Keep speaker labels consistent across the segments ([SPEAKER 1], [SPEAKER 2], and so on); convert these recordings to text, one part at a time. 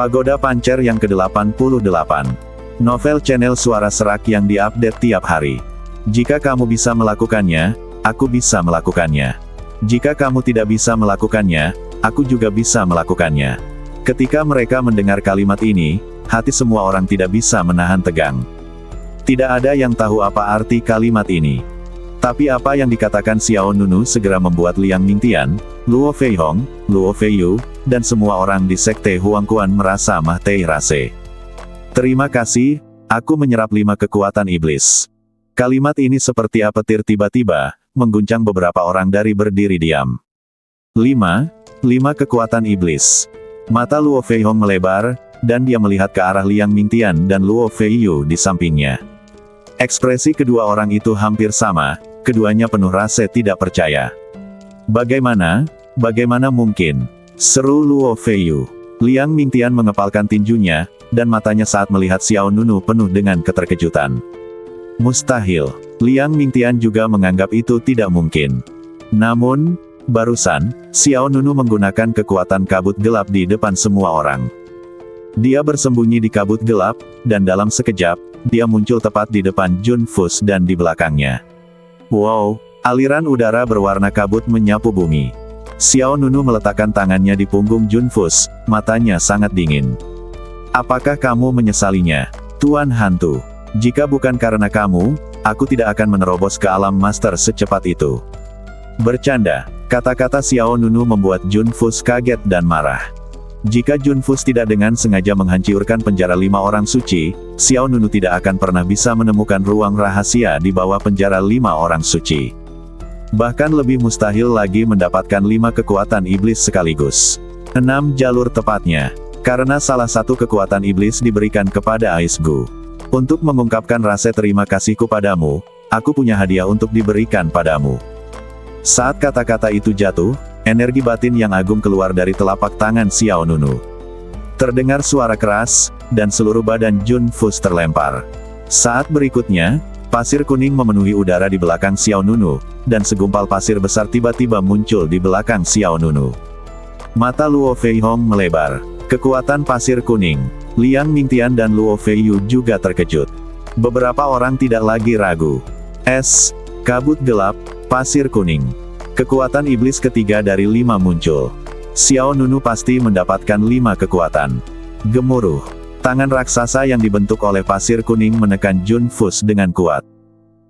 [SPEAKER 1] Pagoda Pancer yang ke-88. Novel channel suara serak yang diupdate tiap hari. Jika kamu bisa melakukannya, aku bisa melakukannya. Jika kamu tidak bisa melakukannya, aku juga bisa melakukannya. Ketika mereka mendengar kalimat ini, hati semua orang tidak bisa menahan tegang. Tidak ada yang tahu apa arti kalimat ini. Tapi apa yang dikatakan Xiao Nunu segera membuat Liang Mingtian, Luo Feihong, Luo Feiyu, dan semua orang di Sekte Huangquan merasa mah teh rase. Terima kasih, aku menyerap 5 kekuatan iblis. Kalimat ini seperti petir tiba-tiba, mengguncang beberapa orang dari berdiri diam. 5 kekuatan iblis. Mata Luo Feihong melebar, dan dia melihat ke arah Liang Mingtian dan Luo Feiyu di sampingnya. Ekspresi kedua orang itu hampir sama, keduanya penuh rasa tidak percaya. Bagaimana mungkin? Seru Luo Feiyu. Liang Mingtian mengepalkan tinjunya, dan matanya saat melihat Xiao Nunu penuh dengan keterkejutan. Mustahil. Liang Mingtian juga menganggap itu tidak mungkin. Namun, barusan, Xiao Nunu menggunakan kekuatan kabut gelap di depan semua orang. Dia bersembunyi di kabut gelap, dan dalam sekejap, dia muncul tepat di depan Jun Fus dan di belakangnya. Wow, aliran udara berwarna kabut menyapu bumi. Xiao Nunu meletakkan tangannya di punggung Jun Fus, matanya sangat dingin. Apakah kamu menyesalinya, Tuan Hantu? Jika bukan karena kamu, aku tidak akan menerobos ke alam master secepat itu. Bercanda, kata-kata Xiao Nunu membuat Jun Fus kaget dan marah. Jika Jun Fus tidak dengan sengaja menghancurkan penjara 5 orang suci, Xiao Nunu tidak akan pernah bisa menemukan ruang rahasia di bawah penjara 5 orang suci. Bahkan lebih mustahil lagi mendapatkan 5 kekuatan iblis sekaligus. 6 jalur tepatnya, karena salah satu kekuatan iblis diberikan kepada Ais Gu. Untuk mengungkapkan rasa terima kasihku padamu, aku punya hadiah untuk diberikan padamu. Saat kata-kata itu jatuh, energi batin yang agung keluar dari telapak tangan Xiao Nunu. Terdengar suara keras, dan seluruh badan Jun Fus terlempar. Saat berikutnya, pasir kuning memenuhi udara di belakang Xiao Nunu, dan segumpal pasir besar tiba-tiba muncul di belakang Xiao Nunu. Mata Luo Feihong melebar. Kekuatan pasir kuning. Liang Mingtian dan Luo Feiyu juga terkejut. Beberapa orang tidak lagi ragu. Es, kabut gelap, pasir kuning. Kekuatan iblis ketiga dari 5 muncul. Xiao Nunu pasti mendapatkan 5 kekuatan. Gemuruh. Tangan raksasa yang dibentuk oleh pasir kuning menekan Jun Fus dengan kuat.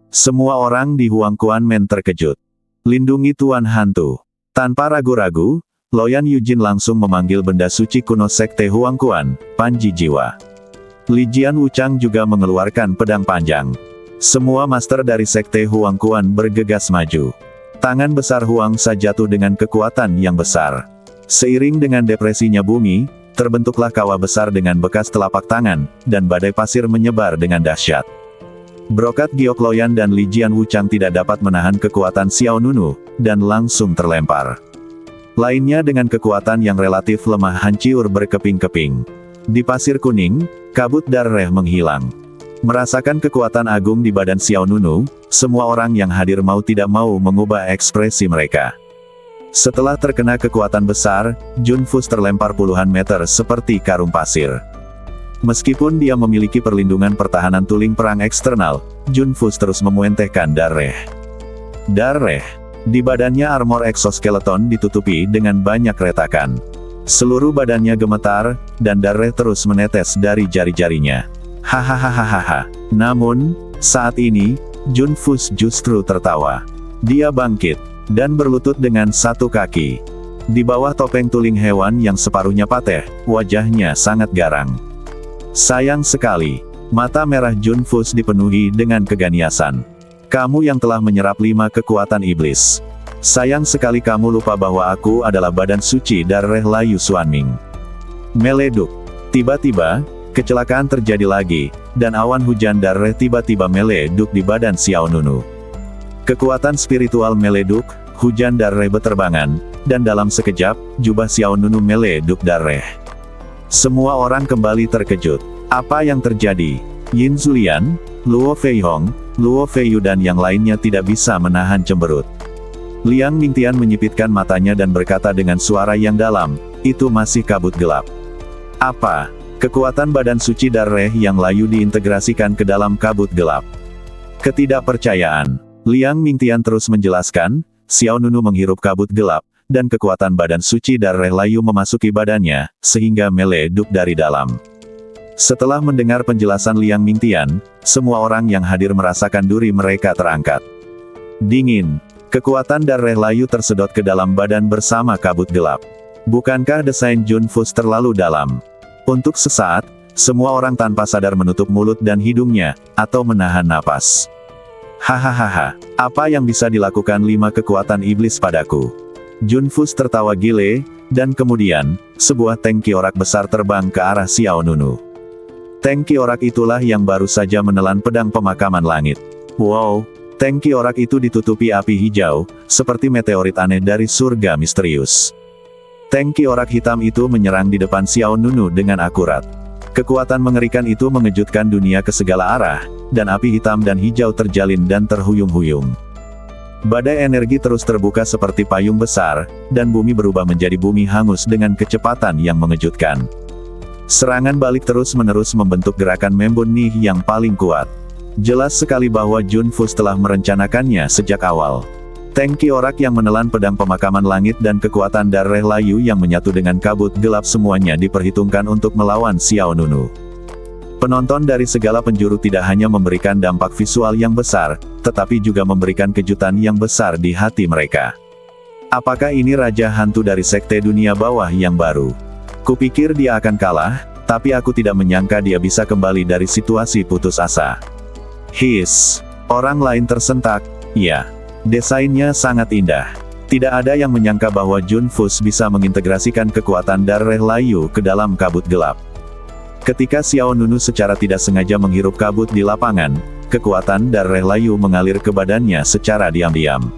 [SPEAKER 1] Semua orang di Huangquan Men terkejut. Lindungi Tuan Hantu. Tanpa ragu-ragu, Loyan Yujin langsung memanggil benda suci kuno Sekte Huangquan, Panji Jiwa. Li Jian Wuchang juga mengeluarkan pedang panjang. Semua master dari Sekte Huangquan bergegas maju. Tangan besar Huangsa jatuh dengan kekuatan yang besar. Seiring dengan depresinya bumi, terbentuklah kawah besar dengan bekas telapak tangan, dan badai pasir menyebar dengan dahsyat. Brokat Giok Loyan dan Li Jian Wuchang tidak dapat menahan kekuatan Xiao Nunu, dan langsung terlempar. Lainnya dengan kekuatan yang relatif lemah hancur berkeping-keping. Di pasir kuning, kabut darah menghilang. Merasakan kekuatan agung di badan Xiao Nunu, semua orang yang hadir mau tidak mau mengubah ekspresi mereka. Setelah terkena kekuatan besar, Jun Fus terlempar puluhan meter seperti karung pasir. Meskipun dia memiliki perlindungan pertahanan tuling perang eksternal, Jun Fus terus memuentehkan darah. Di badannya armor exoskeleton ditutupi dengan banyak retakan. Seluruh badannya gemetar, dan darah terus menetes dari jari-jarinya. Hahaha. Namun, saat ini, Jun Fus justru tertawa. Dia bangkit, dan berlutut dengan satu kaki. Di bawah topeng tuling hewan yang separuhnya patah, wajahnya sangat garang. Sayang sekali, mata merah Jun Fus dipenuhi dengan keganiasan. Kamu yang telah menyerap 5 kekuatan iblis. Sayang sekali kamu lupa bahwa aku adalah badan suci darah Layu Xuanming. Meleduk. Tiba-tiba, kecelakaan terjadi lagi, dan awan hujan darah tiba-tiba meleduk di badan Xiao Nunu. Kekuatan spiritual meleduk, hujan darah beterbangan, dan dalam sekejap, jubah Xiao Nunu meleduk darah. Semua orang kembali terkejut. Apa yang terjadi? Yin Zulian, Luo Feihong, Luo Feiyu dan yang lainnya tidak bisa menahan cemberut. Liang Mingtian menyipitkan matanya dan berkata dengan suara yang dalam, itu masih kabut gelap. Apa? Kekuatan badan suci Darreh yang layu diintegrasikan ke dalam kabut gelap. Ketidakpercayaan. Liang Mingtian terus menjelaskan, Xiao Nunu menghirup kabut gelap, dan kekuatan badan suci Darreh layu memasuki badannya, sehingga meleduk dari dalam. Setelah mendengar penjelasan Liang Mingtian, semua orang yang hadir merasakan duri mereka terangkat. Dingin. Kekuatan Darreh layu tersedot ke dalam badan bersama kabut gelap. Bukankah desain Jun Fus terlalu dalam? Untuk sesaat, semua orang tanpa sadar menutup mulut dan hidungnya, atau menahan napas. Hahaha, apa yang bisa dilakukan 5 kekuatan iblis padaku? Jun Fus tertawa gile, dan kemudian, sebuah tank kiorak besar terbang ke arah Xiao Nunu. Tank kiorak itulah yang baru saja menelan pedang pemakaman langit. Wow, tank kiorak itu ditutupi api hijau, seperti meteorit aneh dari surga misterius. Tank kiorak hitam itu menyerang di depan Xiao Nunu dengan akurat. Kekuatan mengerikan itu mengejutkan dunia ke segala arah, dan api hitam dan hijau terjalin dan terhuyung-huyung. Badai energi terus terbuka seperti payung besar, dan bumi berubah menjadi bumi hangus dengan kecepatan yang mengejutkan. Serangan balik terus-menerus membentuk gerakan Membun Nih yang paling kuat. Jelas sekali bahwa Jun Fus telah merencanakannya sejak awal. Tank kiorak yang menelan pedang pemakaman langit dan kekuatan Darreh layu yang menyatu dengan kabut gelap semuanya diperhitungkan untuk melawan Xiao Nunu. Penonton dari segala penjuru tidak hanya memberikan dampak visual yang besar, tetapi juga memberikan kejutan yang besar di hati mereka. Apakah ini Raja Hantu dari Sekte Dunia Bawah yang baru? Kupikir dia akan kalah, tapi aku tidak menyangka dia bisa kembali dari situasi putus asa. Orang lain tersentak, ya. Desainnya sangat indah. Tidak ada yang menyangka bahwa Jun Fus bisa mengintegrasikan kekuatan Darreh layu ke dalam kabut gelap. Ketika Xiao Nunu secara tidak sengaja menghirup kabut di lapangan, kekuatan Darreh layu mengalir ke badannya secara diam-diam.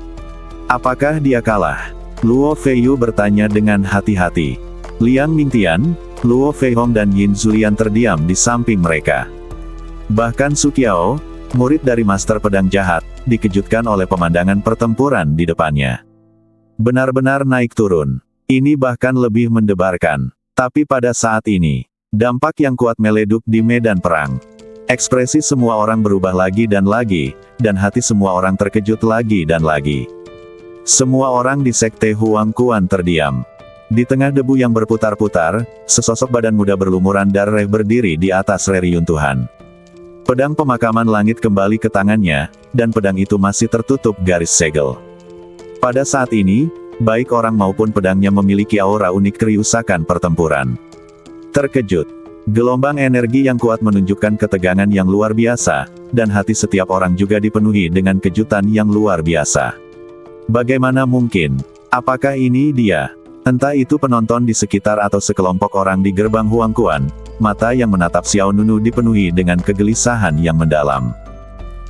[SPEAKER 1] Apakah dia kalah? Luo Feiyu bertanya dengan hati-hati. Liang Mingtian, Luo Feihong dan Yin Zulian terdiam di samping mereka. Bahkan Su Qiao, murid dari Master Pedang Jahat, dikejutkan oleh pemandangan pertempuran di depannya. Benar-benar naik turun. Ini bahkan lebih mendebarkan. Tapi pada saat ini, dampak yang kuat meleduk di medan perang. Ekspresi semua orang berubah lagi, dan hati semua orang terkejut lagi dan lagi. Semua orang di Sekte Huang Kuan terdiam. Di tengah debu yang berputar-putar, sesosok badan muda berlumuran Darreh berdiri di atas reruntuhan. Pedang pemakaman langit kembali ke tangannya, dan pedang itu masih tertutup garis segel. Pada saat ini, baik orang maupun pedangnya memiliki aura unik keriusakan pertempuran. Terkejut. Gelombang energi yang kuat menunjukkan ketegangan yang luar biasa, dan hati setiap orang juga dipenuhi dengan kejutan yang luar biasa. Bagaimana mungkin? Apakah ini dia? Entah itu penonton di sekitar atau sekelompok orang di gerbang Huang Kuan, mata yang menatap Xiao Nunu dipenuhi dengan kegelisahan yang mendalam.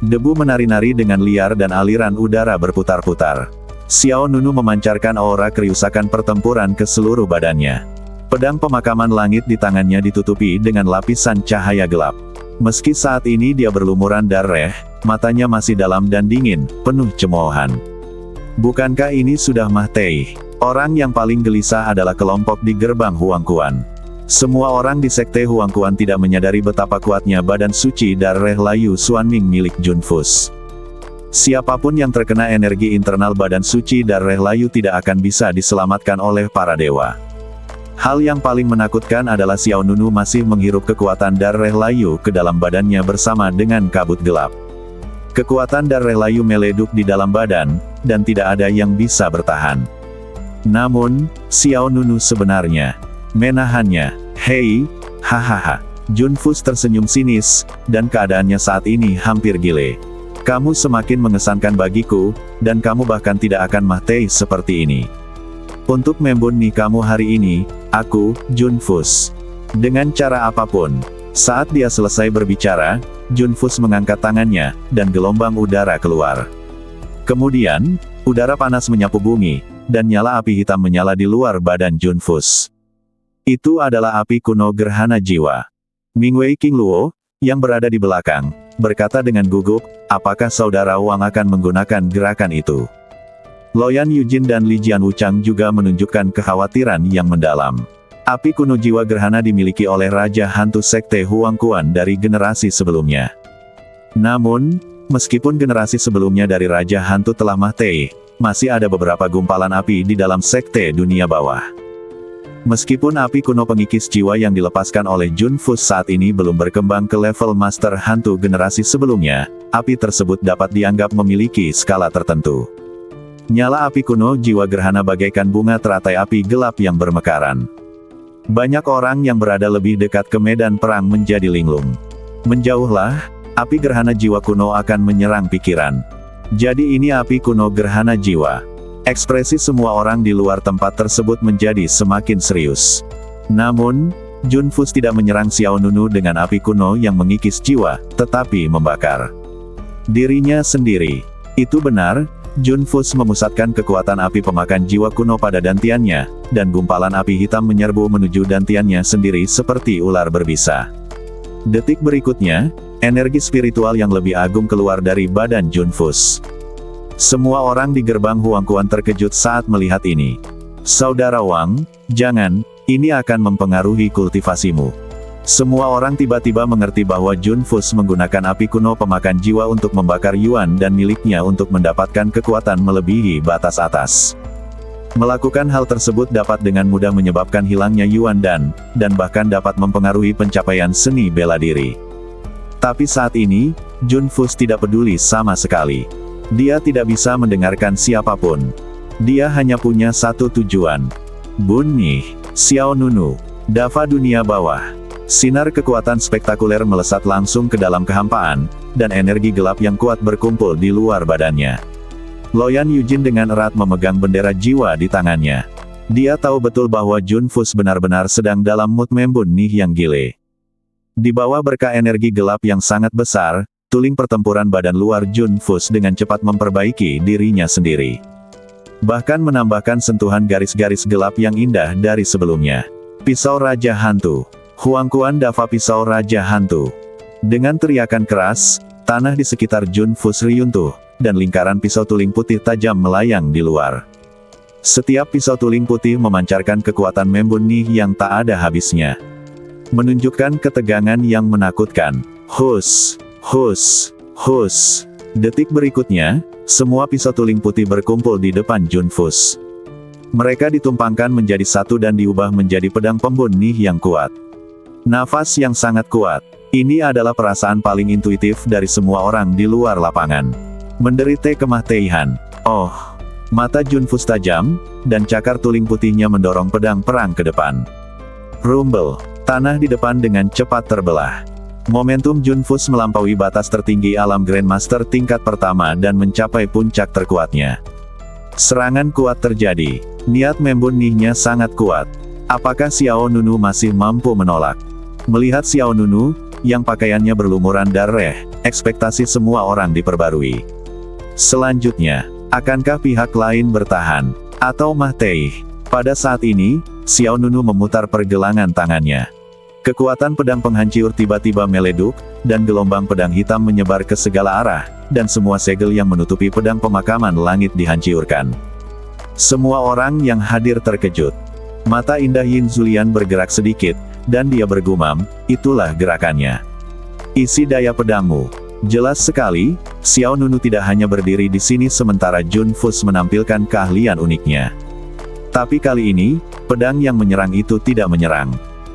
[SPEAKER 1] Debu menari-nari dengan liar dan aliran udara berputar-putar. Xiao Nunu memancarkan aura keriusakan pertempuran ke seluruh badannya. Pedang pemakaman langit di tangannya ditutupi dengan lapisan cahaya gelap. Meski saat ini dia berlumuran darah, matanya masih dalam dan dingin, penuh cemoohan. Bukankah ini sudah Mah Tei? Orang yang paling gelisah adalah kelompok di gerbang Huang Kuan. Semua orang di Sekte Huang Kuan tidak menyadari betapa kuatnya badan suci Darreh layu Xuanming milik Jun Fus. Siapapun yang terkena energi internal badan suci Darreh layu tidak akan bisa diselamatkan oleh para dewa. Hal yang paling menakutkan adalah Xiao Nunu masih menghirup kekuatan Darreh layu ke dalam badannya bersama dengan kabut gelap. Kekuatan Darreh layu meleduk di dalam badan, dan tidak ada yang bisa bertahan. Namun, Xiao Nunu sebenarnya menahannya. Hei, hahaha. Jun Fus tersenyum sinis, dan keadaannya saat ini hampir gile. Kamu semakin mengesankan bagiku, dan kamu bahkan tidak akan Mah Tei seperti ini. Untuk Membun Nih kamu hari ini, aku, Jun Fus. Dengan cara apapun. Saat dia selesai berbicara, Jun Fus mengangkat tangannya, dan gelombang udara keluar. Kemudian, udara panas menyapu bumi, dan nyala api hitam menyala di luar badan Jun Fus. Itu adalah api kuno gerhana jiwa. Mingwei King Luo, yang berada di belakang, berkata dengan gugup, apakah saudara Wang akan menggunakan gerakan itu? Loyan Yujin dan Li Jian Wuchang juga menunjukkan kekhawatiran yang mendalam. Api kuno jiwa gerhana dimiliki oleh Raja Hantu Sekte Huangquan dari generasi sebelumnya. Namun, meskipun generasi sebelumnya dari Raja Hantu telah mati, masih ada beberapa gumpalan api di dalam Sekte Dunia Bawah. Meskipun api kuno pengikis jiwa yang dilepaskan oleh Jun Fus saat ini belum berkembang ke level Master Hantu generasi sebelumnya, api tersebut dapat dianggap memiliki skala tertentu. Nyala api kuno jiwa gerhana bagaikan bunga teratai api gelap yang bermekaran. Banyak orang yang berada lebih dekat ke medan perang menjadi linglung. Menjauhlah, api gerhana jiwa kuno akan menyerang pikiran. Jadi ini api kuno gerhana jiwa. Ekspresi semua orang di luar tempat tersebut menjadi semakin serius. Namun, Jun Fus tidak menyerang Xiao Nunu dengan api kuno yang mengikis jiwa, tetapi membakar dirinya sendiri. Itu benar, Jun Fus memusatkan kekuatan api pemakan jiwa kuno pada dantiannya, dan gumpalan api hitam menyerbu menuju dantiannya sendiri seperti ular berbisa. Detik berikutnya, energi spiritual yang lebih agung keluar dari badan Jun Fus. Semua orang di gerbang Huangquan terkejut saat melihat ini. Saudara Wang, jangan, ini akan mempengaruhi kultivasimu. Semua orang tiba-tiba mengerti bahwa Jun Fus menggunakan api kuno pemakan jiwa untuk membakar Yuan dan miliknya untuk mendapatkan kekuatan melebihi batas atas. Melakukan hal tersebut dapat dengan mudah menyebabkan hilangnya Yuan dan bahkan dapat mempengaruhi pencapaian seni bela diri. Tapi saat ini, Jun Fus tidak peduli sama sekali. Dia tidak bisa mendengarkan siapapun. Dia hanya punya satu tujuan. Bunuh Xiao Nunu. Dava dunia bawah. Sinar kekuatan spektakuler melesat langsung ke dalam kehampaan, dan energi gelap yang kuat berkumpul di luar badannya. Loyan Yujin dengan erat memegang bendera jiwa di tangannya. Dia tahu betul bahwa Jun Fus benar-benar sedang dalam mood membunuh yang gile. Di bawah berkah energi gelap yang sangat besar, tuling pertempuran badan luar Jun Fus dengan cepat memperbaiki dirinya sendiri. Bahkan menambahkan sentuhan garis-garis gelap yang indah dari sebelumnya. Pisau Raja Hantu. Huangquan Dava Pisau Raja Hantu. Dengan teriakan keras, tanah di sekitar Jun Fus runtuh, dan lingkaran pisau tuling putih tajam melayang di luar. Setiap pisau tuling putih memancarkan kekuatan membunuh yang tak ada habisnya. Menunjukkan ketegangan yang menakutkan. Hus, hus, hus. Detik berikutnya, semua pisau tuling putih berkumpul di depan Jun Fus. Mereka ditumpangkan menjadi satu dan diubah menjadi pedang pembunuh yang kuat. Nafas yang sangat kuat. Ini adalah perasaan paling intuitif dari semua orang di luar lapangan. Menderita kematian. Oh, mata Jun Fus tajam, dan cakar tuling putihnya mendorong pedang perang ke depan. Rumble. Tanah di depan dengan cepat terbelah. Momentum Jun Fus melampaui batas tertinggi alam Grandmaster tingkat pertama dan mencapai puncak terkuatnya. Serangan kuat terjadi. Niat membunuhnya sangat kuat. Apakah Xiao Nunu masih mampu menolak? Melihat Xiao Nunu, yang pakaiannya berlumuran darah, ekspektasi semua orang diperbarui. Selanjutnya, akankah pihak lain bertahan? Atau mati? Pada saat ini, Xiao Nunu memutar pergelangan tangannya. Kekuatan pedang penghancur tiba-tiba meleduk, dan gelombang pedang hitam menyebar ke segala arah, dan semua segel yang menutupi pedang pemakaman langit dihancurkan. Semua orang yang hadir terkejut. Mata indah Yin Zulian bergerak sedikit, dan dia bergumam, itulah gerakannya. Isi daya pedangmu. Jelas sekali, Xiao Nunu tidak hanya berdiri di sini sementara Jun Fus menampilkan keahlian uniknya. Tapi kali ini, pedang yang menyerang itu tidak menyerang.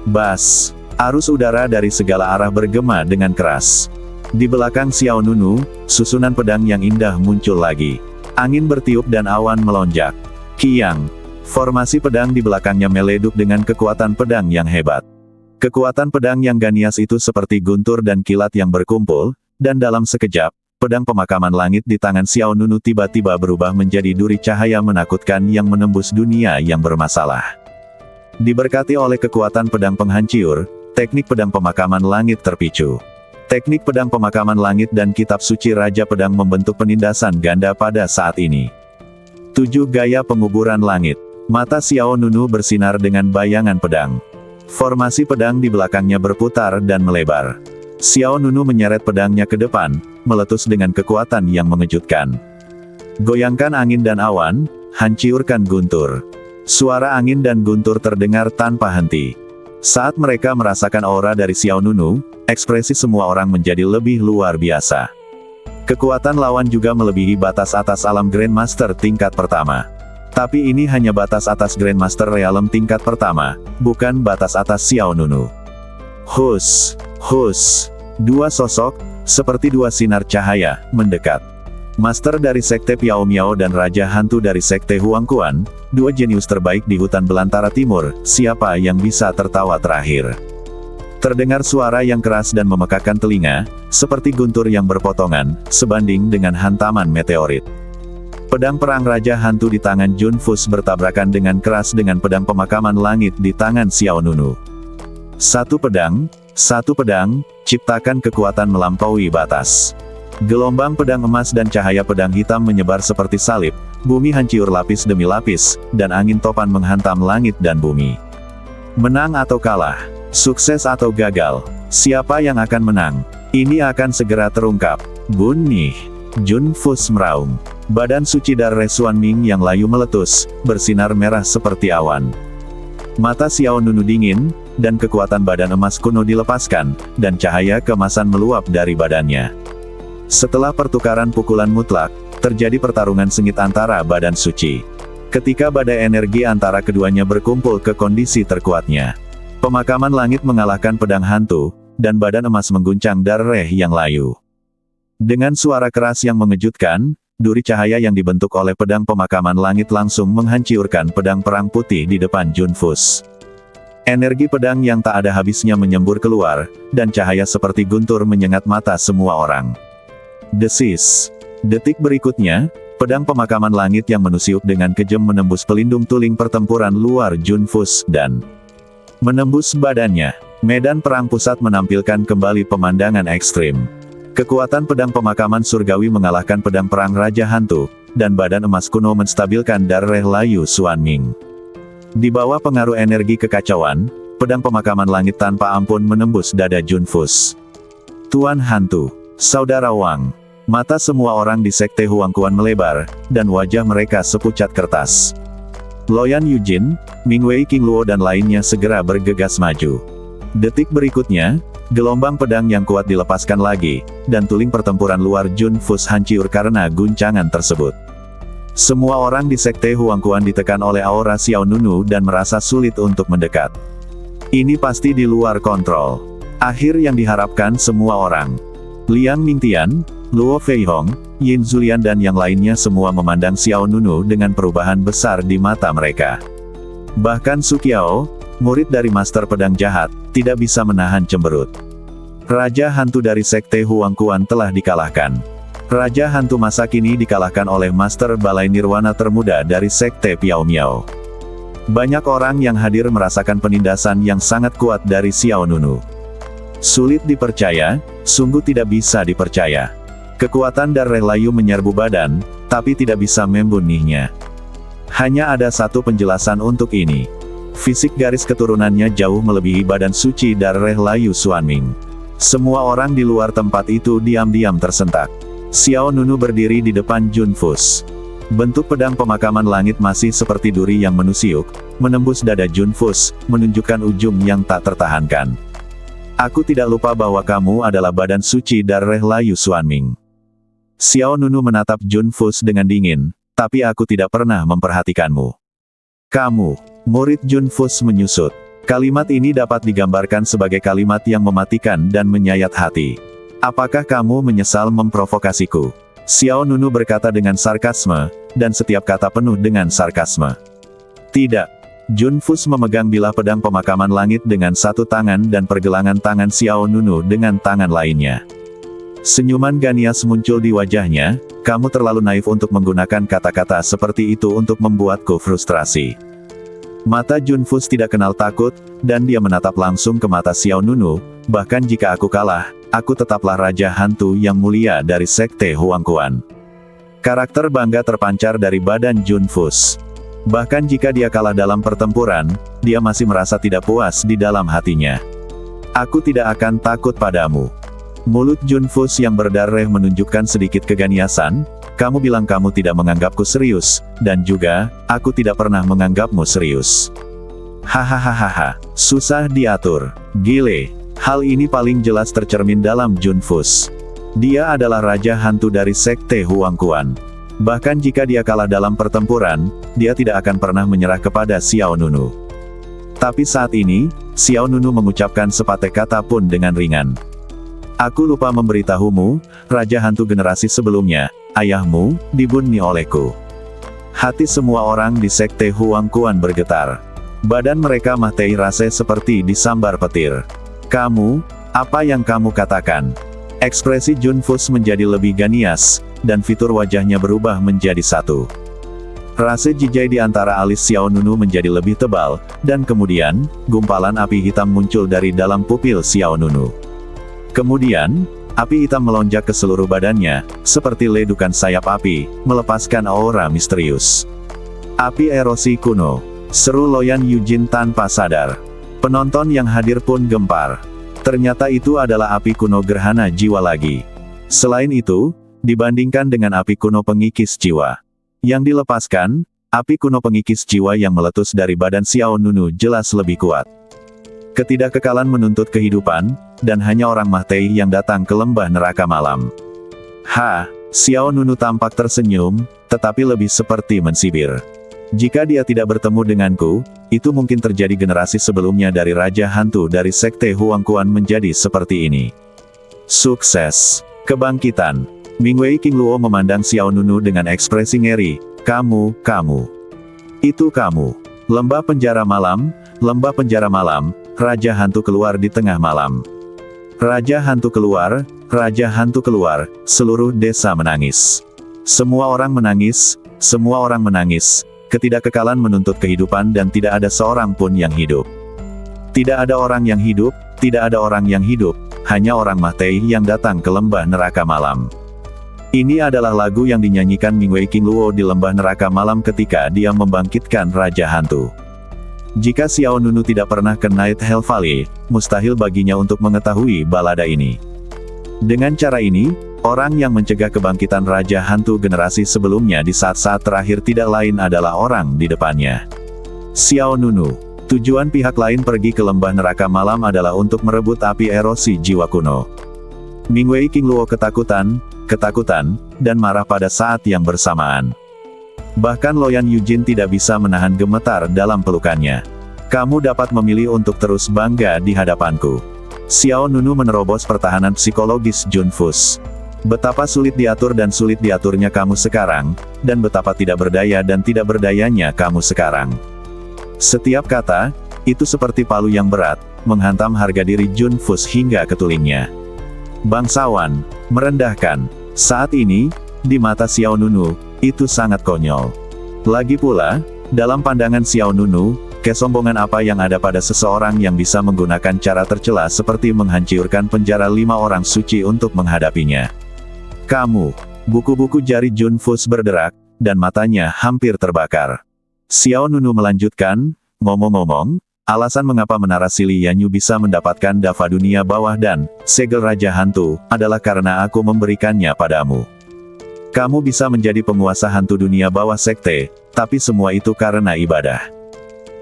[SPEAKER 1] Bas! Arus udara dari segala arah bergema dengan keras. Di belakang Xiao Nunu, susunan pedang yang indah muncul lagi. Angin bertiup dan awan melonjak. Kiang! Formasi pedang di belakangnya meleduk dengan kekuatan pedang yang hebat. Kekuatan pedang yang ganias itu seperti guntur dan kilat yang berkumpul, dan dalam sekejap, pedang pemakaman langit di tangan Xiao Nunu tiba-tiba berubah menjadi duri cahaya menakutkan yang menembus dunia yang bermasalah. Diberkati oleh kekuatan pedang penghancur, teknik pedang pemakaman langit terpicu. Teknik pedang pemakaman langit dan kitab suci Raja Pedang membentuk penindasan ganda pada saat ini. 7 gaya penguburan langit. Mata Xiao Nunu bersinar dengan bayangan pedang. Formasi pedang di belakangnya berputar dan melebar. Xiao Nunu menyeret pedangnya ke depan, meletus dengan kekuatan yang mengejutkan. Goyangkan angin dan awan, hancurkan guntur. Suara angin dan guntur terdengar tanpa henti. Saat mereka merasakan aura dari Xiao Nunu, ekspresi semua orang menjadi lebih luar biasa. Kekuatan lawan juga melebihi batas atas alam Grandmaster tingkat pertama. Tapi ini hanya batas atas Grandmaster Realm tingkat pertama, bukan batas atas Xiao Nunu. Hus. Dua sosok, seperti dua sinar cahaya, mendekat. Master dari Sekte Piao Miao dan Raja Hantu dari Sekte Huangquan, dua jenius terbaik di hutan belantara timur, siapa yang bisa tertawa terakhir? Terdengar suara yang keras dan memekakan telinga, seperti guntur yang berpotongan, sebanding dengan hantaman meteorit. Pedang perang Raja Hantu di tangan Jun Fus bertabrakan dengan keras dengan pedang pemakaman langit di tangan Xiao Nunu. Satu pedang, ciptakan kekuatan melampaui batas. Gelombang pedang emas dan cahaya pedang hitam menyebar seperti salib, bumi hancur lapis demi lapis, dan angin topan menghantam langit dan bumi. Menang atau kalah? Sukses atau gagal? Siapa yang akan menang? Ini akan segera terungkap. Bunyi. Jun Fus meraung. Badan suci Darre Xuanming yang layu meletus, bersinar merah seperti awan. Mata Xiao Nunu dingin, dan kekuatan badan emas kuno dilepaskan, dan cahaya keemasan meluap dari badannya. Setelah pertukaran pukulan mutlak, terjadi pertarungan sengit antara badan suci. Ketika badai energi antara keduanya berkumpul ke kondisi terkuatnya. Pemakaman langit mengalahkan pedang hantu, dan badan emas mengguncang Darre yang layu. Dengan suara keras yang mengejutkan, duri cahaya yang dibentuk oleh pedang pemakaman langit langsung menghancurkan pedang perang putih di depan Jun Fus. Energi pedang yang tak ada habisnya menyembur keluar, dan cahaya seperti guntur menyengat mata semua orang. Desis. Detik berikutnya, pedang pemakaman langit yang menusiuk dengan kejam menembus pelindung tuling pertempuran luar Jun Fus, dan menembus badannya. Medan perang pusat menampilkan kembali pemandangan ekstrim. Kekuatan pedang pemakaman surgawi mengalahkan pedang perang Raja Hantu, dan badan emas kuno menstabilkan Darre layu Xuanming. Di bawah pengaruh energi kekacauan, pedang pemakaman langit tanpa ampun menembus dada Jun Fus. Tuan Hantu, Saudara Wang. Mata semua orang di Sekte Huangquan melebar, dan wajah mereka sepucat kertas. Loyan Yujin, Mingwei Qingluo dan lainnya segera bergegas maju. Detik berikutnya, gelombang pedang yang kuat dilepaskan lagi, dan tuling pertempuran luar Jun Fus hancur karena guncangan tersebut. Semua orang di Sekte Huangquan ditekan oleh aura Xiao Nunu dan merasa sulit untuk mendekat. Ini pasti di luar kontrol. Akhir yang diharapkan semua orang. Liang Mingtian, Luo Feihong, Yin Zulian dan yang lainnya semua memandang Xiao Nunu dengan perubahan besar di mata mereka. Bahkan Su Qiao, murid dari Master Pedang Jahat, tidak bisa menahan cemberut. Raja Hantu dari Sekte Huangquan telah dikalahkan. Raja Hantu masa kini dikalahkan oleh Master Balai Nirwana termuda dari Sekte Piao Miao. Banyak orang yang hadir merasakan penindasan yang sangat kuat dari Xiao Nunu. Sulit dipercaya, sungguh tidak bisa dipercaya. Kekuatan Darre layu menyerbu badan, tapi tidak bisa membunuhnya. Hanya ada satu penjelasan untuk ini. Fisik garis keturunannya jauh melebihi badan suci Darre layu Xuanming. Semua orang di luar tempat itu diam-diam tersentak. Xiao Nunu berdiri di depan Jun Fus. Bentuk pedang pemakaman langit masih seperti duri yang menusiuk, menembus dada Jun Fus, menunjukkan ujung yang tak tertahankan. Aku tidak lupa bahwa kamu adalah badan suci Darre layu Xuanming. Xiao Nunu menatap Jun Fus dengan dingin, tapi aku tidak pernah memperhatikanmu. Kamu, murid Jun Fus menyusut. Kalimat ini dapat digambarkan sebagai kalimat yang mematikan dan menyayat hati. Apakah kamu menyesal memprovokasiku? Xiao Nunu berkata dengan sarkasme, dan setiap kata penuh dengan sarkasme. Tidak. Jun Fus memegang bilah pedang pemakaman langit dengan satu tangan dan pergelangan tangan Xiao Nunu dengan tangan lainnya. Senyuman Ganias muncul di wajahnya, kamu terlalu naif untuk menggunakan kata-kata seperti itu untuk membuatku frustrasi. Mata Jun Fus tidak kenal takut, dan dia menatap langsung ke mata Xiao Nunu, bahkan jika aku kalah, aku tetaplah Raja Hantu yang mulia dari Sekte Huangquan. Karakter bangga terpancar dari badan Jun Fus. Bahkan jika dia kalah dalam pertempuran, dia masih merasa tidak puas di dalam hatinya. Aku tidak akan takut padamu. Mulut Jun Fus yang berdarah menunjukkan sedikit keganiasan, Kamu bilang kamu tidak menganggapku serius, dan juga, aku tidak pernah menganggapmu serius. Hahaha, susah diatur. Gile. Hal ini paling jelas tercermin dalam Junfus. Dia adalah raja hantu dari sekte Huangquan. Bahkan jika dia kalah dalam pertempuran, dia tidak akan pernah menyerah kepada Xiao Nunu. Tapi saat ini, Xiao Nunu mengucapkan sepatah kata pun dengan ringan. Aku lupa memberitahumu, raja hantu generasi sebelumnya, ayahmu, dibunuh olehku. Hati semua orang di sekte Huangquan bergetar. Badan mereka mahtai rasa seperti disambar petir. Kamu, apa yang kamu katakan? Ekspresi Junfus menjadi lebih ganias, dan fitur wajahnya berubah menjadi satu. Rasa jijai di antara alis Xiao Nunu menjadi lebih tebal, dan kemudian, gumpalan api hitam muncul dari dalam pupil Xiao Nunu. Kemudian, api hitam melonjak ke seluruh badannya, seperti ledukan sayap api, melepaskan aura misterius. Api erosi kuno, seru Loyan Yujin tanpa sadar. Penonton yang hadir pun gempar. Ternyata itu adalah api kuno gerhana jiwa lagi. Selain itu, dibandingkan dengan api kuno pengikis jiwa yang dilepaskan, api kuno pengikis jiwa yang meletus dari badan Xiao Nunu jelas lebih kuat. Ketidakkekalan menuntut kehidupan, dan hanya orang mahtai yang datang ke lembah neraka malam. Xiao Nunu tampak tersenyum, tetapi lebih seperti mensibir. Jika dia tidak bertemu denganku, itu mungkin terjadi generasi sebelumnya dari Raja Hantu dari Sekte Huangquan menjadi seperti ini. Sukses. Kebangkitan. Mingwei King Luo memandang Xiao Nunu dengan ekspresi ngeri. Kamu. Itu kamu. Lembah penjara malam, Raja Hantu keluar di tengah malam. Raja Hantu keluar, seluruh desa menangis. Semua orang menangis, ketidakkekalan menuntut kehidupan dan tidak ada seorang pun yang hidup. Tidak ada orang yang hidup, hanya orang mahtai yang datang ke lembah neraka malam. Ini adalah lagu yang dinyanyikan Mingwei King Luo di lembah neraka malam ketika dia membangkitkan Raja Hantu. Jika Xiao Nunu tidak pernah ke Night Hell Valley, mustahil baginya untuk mengetahui balada ini. Dengan cara ini, orang yang mencegah kebangkitan Raja Hantu generasi sebelumnya di saat-saat terakhir tidak lain adalah orang di depannya. Xiao Nunu. Tujuan pihak lain pergi ke lembah neraka malam adalah untuk merebut api erosi jiwa kuno. Mingwei King Luo ketakutan, dan marah pada saat yang bersamaan. Bahkan Loyan Yujin tidak bisa menahan gemetar dalam pelukannya. Kamu dapat memilih untuk terus bangga di hadapanku. Xiao Nunu menerobos pertahanan psikologis Junfus. Betapa sulit diatur dan sulit diaturnya kamu sekarang, dan betapa tidak berdaya dan tidak berdayanya kamu sekarang. Setiap kata, itu seperti palu yang berat, menghantam harga diri Junfus hingga ke tulingnya. Bangsawan, merendahkan. Saat ini, di mata Xiao Nunu, itu sangat konyol. Lagi pula, dalam pandangan Xiao Nunu, kesombongan apa yang ada pada seseorang yang bisa menggunakan cara tercela seperti menghancurkan penjara 5 orang suci untuk menghadapinya. Kamu. Buku-buku jari Junfus berderak, dan matanya hampir terbakar. Xiao Nunu melanjutkan, ngomong-ngomong, alasan mengapa menara Sili Yanyu bisa mendapatkan dava dunia bawah dan segel Raja Hantu, adalah karena aku memberikannya padamu. Kamu bisa menjadi penguasa hantu dunia bawah sekte, tapi semua itu karena ibadah.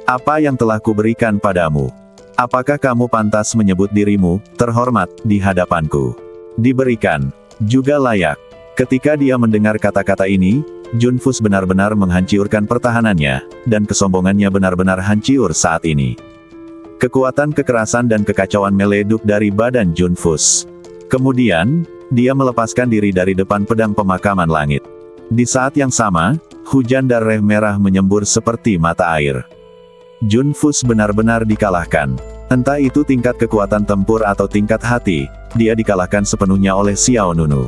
[SPEAKER 1] Apa yang telah kuberikan padamu? Apakah kamu pantas menyebut dirimu terhormat di hadapanku? Diberikan, juga layak. Ketika dia mendengar kata-kata ini, Junfus benar-benar menghancurkan pertahanannya, dan kesombongannya benar-benar hancur saat ini. Kekuatan kekerasan dan kekacauan meleduk dari badan Junfus. Kemudian, dia melepaskan diri dari depan pedang pemakaman langit. Di saat yang sama, hujan darah merah menyembur seperti mata air. Junfus benar-benar dikalahkan. Entah itu tingkat kekuatan tempur atau tingkat hati, dia dikalahkan sepenuhnya oleh Xiao Nunu.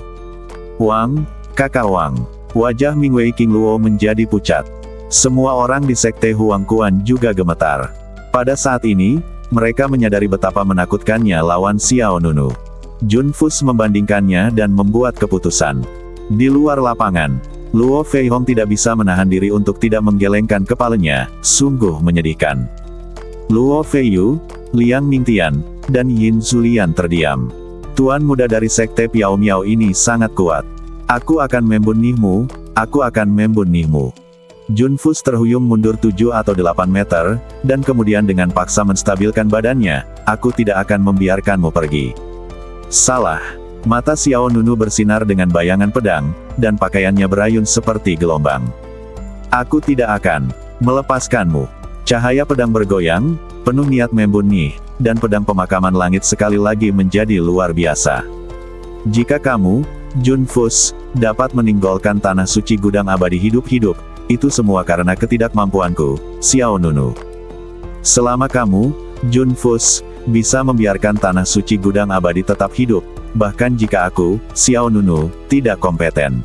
[SPEAKER 1] Kakak Wang. Wajah Mingwei King Luo menjadi pucat. Semua orang di Sekte Huangquan juga gemetar. Pada saat ini, mereka menyadari betapa menakutkannya lawan Xiao Nunu. Junfus membandingkannya dan membuat keputusan. Di luar lapangan, Luo Feihong tidak bisa menahan diri untuk tidak menggelengkan kepalanya, sungguh menyedihkan. Luo Feiyu, Liang Mingtian, dan Yin Zulian terdiam. Tuan muda dari Sekte Piao Miao ini sangat kuat. Aku akan membunuhmu, aku akan membunuhmu. Junfus terhuyung mundur 7 atau 8 meter, dan kemudian dengan paksa menstabilkan badannya, aku tidak akan membiarkanmu pergi. Salah. Mata Xiao Nunu bersinar dengan bayangan pedang, dan pakaiannya berayun seperti gelombang. Aku tidak akan melepaskanmu. Cahaya pedang bergoyang, penuh niat membunuh, dan pedang pemakaman langit sekali lagi menjadi luar biasa. Jika kamu, Junfus, dapat meninggalkan tanah suci gudang abadi hidup-hidup, itu semua karena ketidakmampuanku, Xiao Nunu. Selama kamu, Junfus, bisa membiarkan tanah suci gudang abadi tetap hidup, bahkan jika aku, Xiao Nunu, tidak kompeten.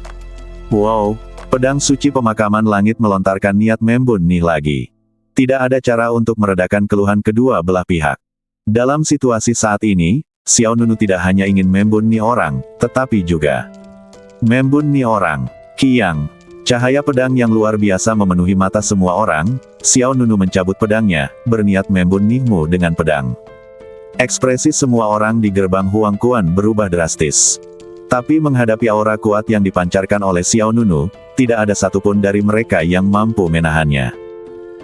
[SPEAKER 1] Wow, pedang suci pemakaman langit melontarkan niat membunuh lagi. Tidak ada cara untuk meredakan keluhan kedua belah pihak. Dalam situasi saat ini, Xiao Nunu tidak hanya ingin membunuh orang, tetapi juga membunuh orang. Kiang. Cahaya pedang yang luar biasa memenuhi mata semua orang, Xiao Nunu mencabut pedangnya, berniat membunuhmu dengan pedang. Ekspresi semua orang di gerbang Huang Quan berubah drastis. Tapi menghadapi aura kuat yang dipancarkan oleh Xiao Nunu, tidak ada satupun dari mereka yang mampu menahannya.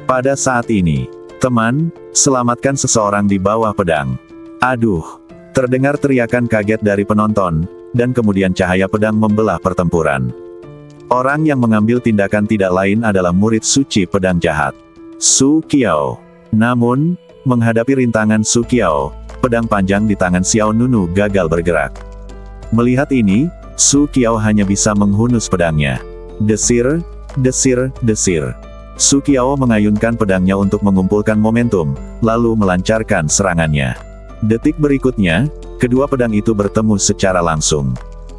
[SPEAKER 1] Pada saat ini, teman, selamatkan seseorang di bawah pedang. Aduh! Terdengar teriakan kaget dari penonton, dan kemudian cahaya pedang membelah pertempuran. Orang yang mengambil tindakan tidak lain adalah murid suci pedang jahat, Su Qiao. Namun, menghadapi rintangan Su Qiao, pedang panjang di tangan Xiao Nunu gagal bergerak. Melihat ini, Su Qiao hanya bisa menghunus pedangnya. Desir, desir, desir. Su Qiao mengayunkan pedangnya untuk mengumpulkan momentum, lalu melancarkan serangannya. Detik berikutnya, kedua pedang itu bertemu secara langsung.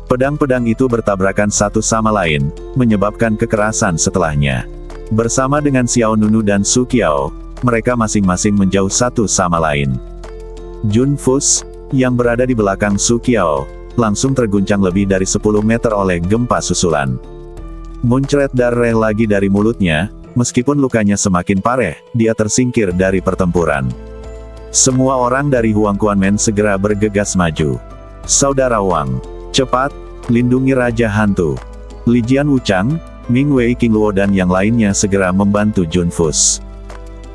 [SPEAKER 1] Pedang-pedang itu bertabrakan satu sama lain, menyebabkan kekerasan setelahnya. Bersama dengan Xiao Nunu dan Su Qiao, mereka masing-masing menjauh satu sama lain. Junfus, yang berada di belakang Su Qiao, langsung terguncang lebih dari 10 meter oleh gempa susulan. Muncrat darah lagi dari mulutnya, meskipun lukanya semakin parah, dia tersingkir dari pertempuran. Semua orang dari Huang Quan segera bergegas maju. Saudara Wang, cepat, lindungi Raja Hantu. Li Jian Wuchang, Ming Wei King Luo dan yang lainnya segera membantu Junfus.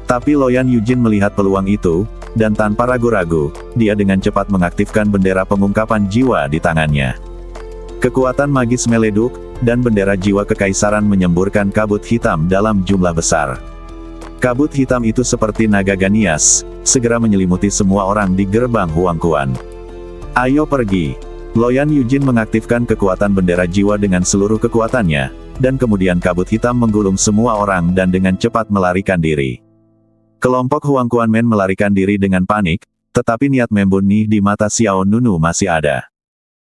[SPEAKER 1] Tapi Loyan Yujin melihat peluang itu, dan tanpa ragu-ragu, dia dengan cepat mengaktifkan bendera pengungkapan jiwa di tangannya. Kekuatan magis meleduk, dan bendera jiwa kekaisaran menyemburkan kabut hitam dalam jumlah besar. Kabut hitam itu seperti naga ganias, segera menyelimuti semua orang di gerbang Huang Quan. Ayo pergi. Loyan Yujin mengaktifkan kekuatan bendera jiwa dengan seluruh kekuatannya, dan kemudian kabut hitam menggulung semua orang dan dengan cepat melarikan diri. Kelompok Huang Quan melarikan diri dengan panik, tetapi niat membunuh di mata Xiao Nunu masih ada.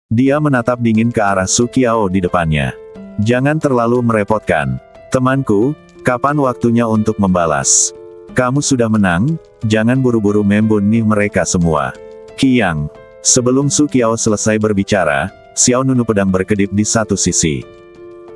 [SPEAKER 1] Dia menatap dingin ke arah Su Qiao di depannya. Jangan terlalu merepotkan. Temanku, kapan waktunya untuk membalas? Kamu sudah menang, jangan buru-buru membunuh mereka semua. Qiang. Sebelum Su Qiao selesai berbicara, Xiao Nunu pedang berkedip di satu sisi.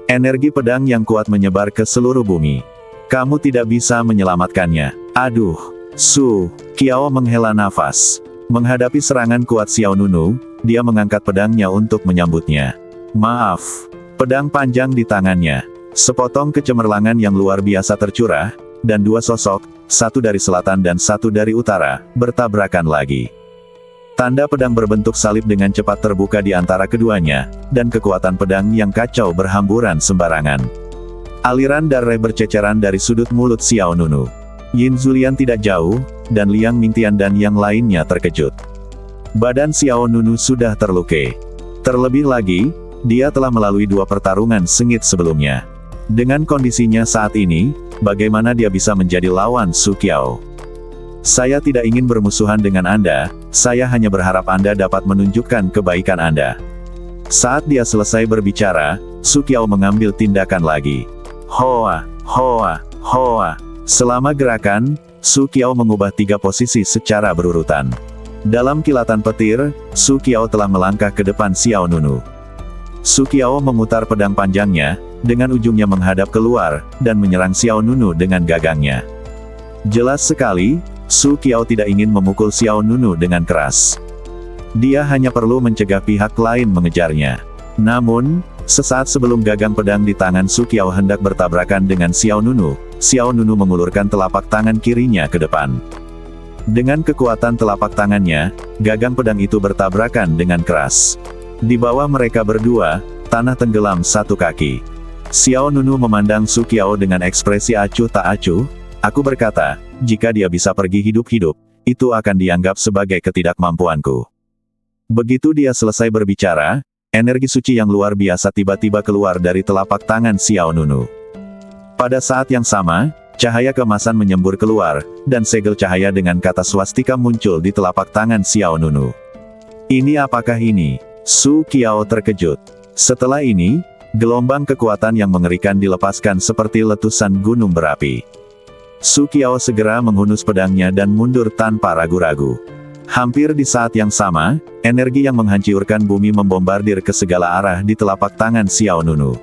[SPEAKER 1] Energi pedang yang kuat menyebar ke seluruh bumi. Kamu tidak bisa menyelamatkannya. Aduh, Su Qiao menghela nafas. Menghadapi serangan kuat Xiao Nunu, dia mengangkat pedangnya untuk menyambutnya. Maaf. Pedang panjang di tangannya. Sepotong kecemerlangan yang luar biasa tercurah, dan dua sosok, satu dari selatan dan satu dari utara, bertabrakan lagi. Tanda pedang berbentuk salib dengan cepat terbuka di antara keduanya, dan kekuatan pedang yang kacau berhamburan sembarangan. Aliran darah berceceran dari sudut mulut Xiao Nunu. Yin Zulian tidak jauh, dan Liang Mingtian dan yang lainnya terkejut. Badan Xiao Nunu sudah terluka. Terlebih lagi, dia telah melalui 2 pertarungan sengit sebelumnya. Dengan kondisinya saat ini, bagaimana dia bisa menjadi lawan Su Qiao? Saya tidak ingin bermusuhan dengan Anda, saya hanya berharap Anda dapat menunjukkan kebaikan Anda. Saat dia selesai berbicara, Su Qiao mengambil tindakan lagi. Hoa, hoa, hoa. Selama gerakan, Su Qiao mengubah 3 posisi secara berurutan. Dalam kilatan petir, Su Qiao telah melangkah ke depan Xiao Nunu. Su Qiao memutar pedang panjangnya, dengan ujungnya menghadap keluar, dan menyerang Xiao Nunu dengan gagangnya. Jelas sekali, Su Qiao tidak ingin memukul Xiao Nunu dengan keras. Dia hanya perlu mencegah pihak lain mengejarnya. Namun, Sesaat sebelum gagang pedang di tangan Su Qiao hendak bertabrakan dengan Xiao Nunu mengulurkan telapak tangan kirinya ke depan. Dengan kekuatan telapak tangannya, gagang pedang itu bertabrakan dengan keras. Di bawah mereka berdua, tanah tenggelam satu kaki. Xiao Nunu memandang Su Qiao dengan ekspresi acuh tak acuh. Aku berkata, jika dia bisa pergi hidup-hidup, itu akan dianggap sebagai ketidakmampuanku. Begitu dia selesai berbicara, energi suci yang luar biasa tiba-tiba keluar dari telapak tangan Xiao Nunu. Pada saat yang sama, cahaya keemasan menyembur keluar, dan segel cahaya dengan kata swastika muncul di telapak tangan Xiao Nunu. Ini apakah ini? Su Qiao terkejut. Setelah ini, gelombang kekuatan yang mengerikan dilepaskan seperti letusan gunung berapi. Su Qiao segera menghunus pedangnya dan mundur tanpa ragu-ragu. Hampir di saat yang sama, energi yang menghancurkan bumi membombardir ke segala arah di telapak tangan Xiao Nunu.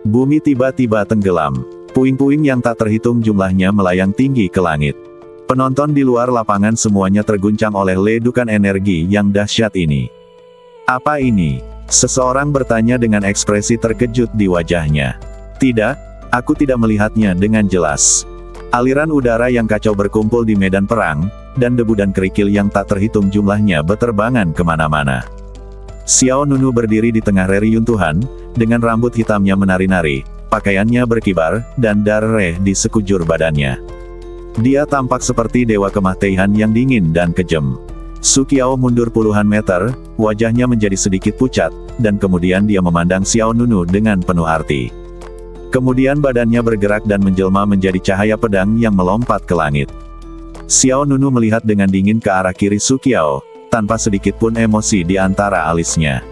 [SPEAKER 1] Bumi tiba-tiba tenggelam. Puing-puing yang tak terhitung jumlahnya melayang tinggi ke langit. Penonton di luar lapangan semuanya terguncang oleh ledukan energi yang dahsyat ini. Apa ini? Seseorang bertanya dengan ekspresi terkejut di wajahnya. Tidak, aku tidak melihatnya dengan jelas. Aliran udara yang kacau berkumpul di medan perang, dan debu dan kerikil yang tak terhitung jumlahnya beterbangan kemana-mana. Xiao Nunu berdiri di tengah reruntuhan, dengan rambut hitamnya menari-nari, pakaiannya berkibar, dan darah di sekujur badannya. Dia tampak seperti dewa kematian yang dingin dan kejam. Su Qiao mundur puluhan meter, wajahnya menjadi sedikit pucat, dan kemudian dia memandang Xiao Nunu dengan penuh arti. Kemudian badannya bergerak dan menjelma menjadi cahaya pedang yang melompat ke langit. Xiao Nunu melihat dengan dingin ke arah kiri Su Qiao, tanpa sedikit pun emosi di antara alisnya.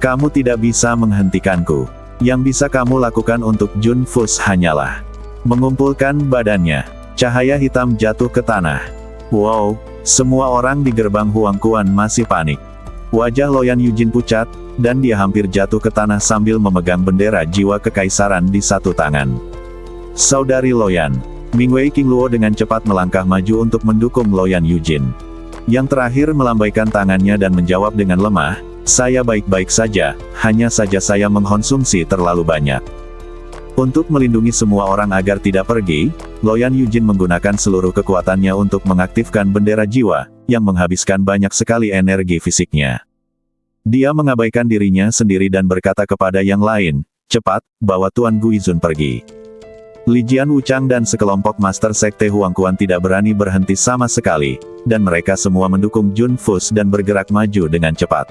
[SPEAKER 1] Kamu tidak bisa menghentikanku. Yang bisa kamu lakukan untuk Jun Fus hanyalah mengumpulkan badannya. Cahaya hitam jatuh ke tanah. Wow, semua orang di gerbang Huangquan masih panik. Wajah Loyan Yujin pucat, dan dia hampir jatuh ke tanah sambil memegang bendera jiwa kekaisaran di satu tangan. Saudari Loyan, Mingwei Qingluo dengan cepat melangkah maju untuk mendukung Loyan Yujin. Yang terakhir melambaikan tangannya dan menjawab dengan lemah, saya baik-baik saja, hanya saja saya mengkonsumsi terlalu banyak. Untuk melindungi semua orang agar tidak pergi, Loyan Yujin menggunakan seluruh kekuatannya untuk mengaktifkan bendera jiwa, yang menghabiskan banyak sekali energi fisiknya. Dia mengabaikan dirinya sendiri dan berkata kepada yang lain, cepat, bawa Tuan Guizun pergi. Lijian Wuchang dan sekelompok Master Sekte Huangquan tidak berani berhenti sama sekali, dan mereka semua mendukung Jun Fus dan bergerak maju dengan cepat.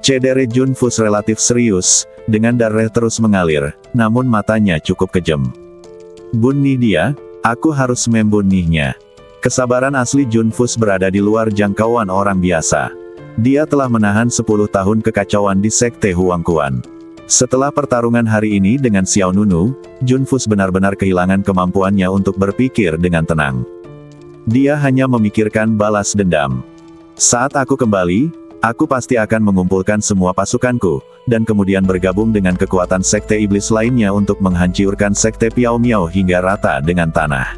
[SPEAKER 1] Cedera Jun Fus relatif serius, dengan darah terus mengalir, namun matanya cukup kejam. Bunuh dia, aku harus membunuhnya. Kesabaran asli Jun Fus berada di luar jangkauan orang biasa. Dia telah menahan 10 tahun kekacauan di Sekte Huangquan. Setelah pertarungan hari ini dengan Xiao Nunu, Jun Fus benar-benar kehilangan kemampuannya untuk berpikir dengan tenang. Dia hanya memikirkan balas dendam. Saat aku kembali, aku pasti akan mengumpulkan semua pasukanku, dan kemudian bergabung dengan kekuatan Sekte Iblis lainnya untuk menghancurkan Sekte Piao Miao hingga rata dengan tanah.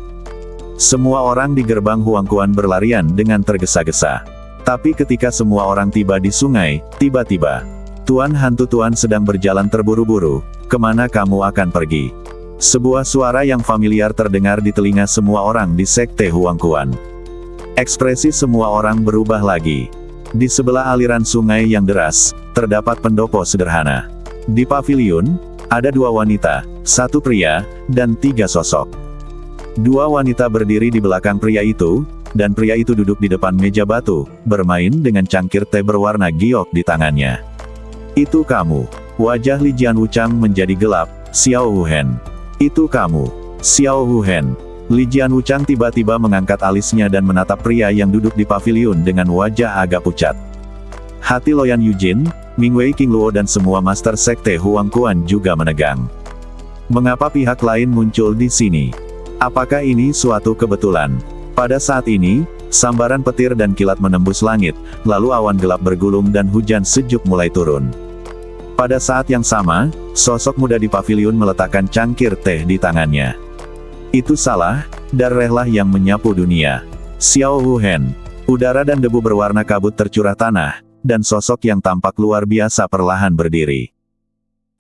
[SPEAKER 1] Semua orang di gerbang Huangquan berlarian dengan tergesa-gesa. Tapi ketika semua orang tiba di sungai, tiba-tiba, Tuan Hantu Tuan sedang berjalan terburu-buru, kemana kamu akan pergi? Sebuah suara yang familiar terdengar di telinga semua orang di Sekte Huangquan. Ekspresi semua orang berubah lagi. Di sebelah aliran sungai yang deras, terdapat pendopo sederhana. Di paviliun, ada 2 wanita, 1 pria, dan 3 sosok. 2 wanita berdiri di belakang pria itu, dan pria itu duduk di depan meja batu, bermain dengan cangkir teh berwarna giok di tangannya. Itu kamu. Wajah Lijian Wuchang menjadi gelap. Xiao Wuhen. Itu kamu. Xiao Wuhen. Lijian Wuchang tiba-tiba mengangkat alisnya dan menatap pria yang duduk di paviliun dengan wajah agak pucat. Hati Loyan Yujin, Mingwei Qingluo dan semua Master Sekte Huangquan juga menegang. Mengapa pihak lain muncul di sini? Apakah ini suatu kebetulan? Pada saat ini, sambaran petir dan kilat menembus langit, lalu awan gelap bergulung dan hujan sejuk mulai turun. Pada saat yang sama, sosok muda di paviliun meletakkan cangkir teh di tangannya. Itu salah, darahlah yang menyapu dunia. Xiao Wuhen. Udara dan debu berwarna kabut tercurah tanah, dan sosok yang tampak luar biasa perlahan berdiri.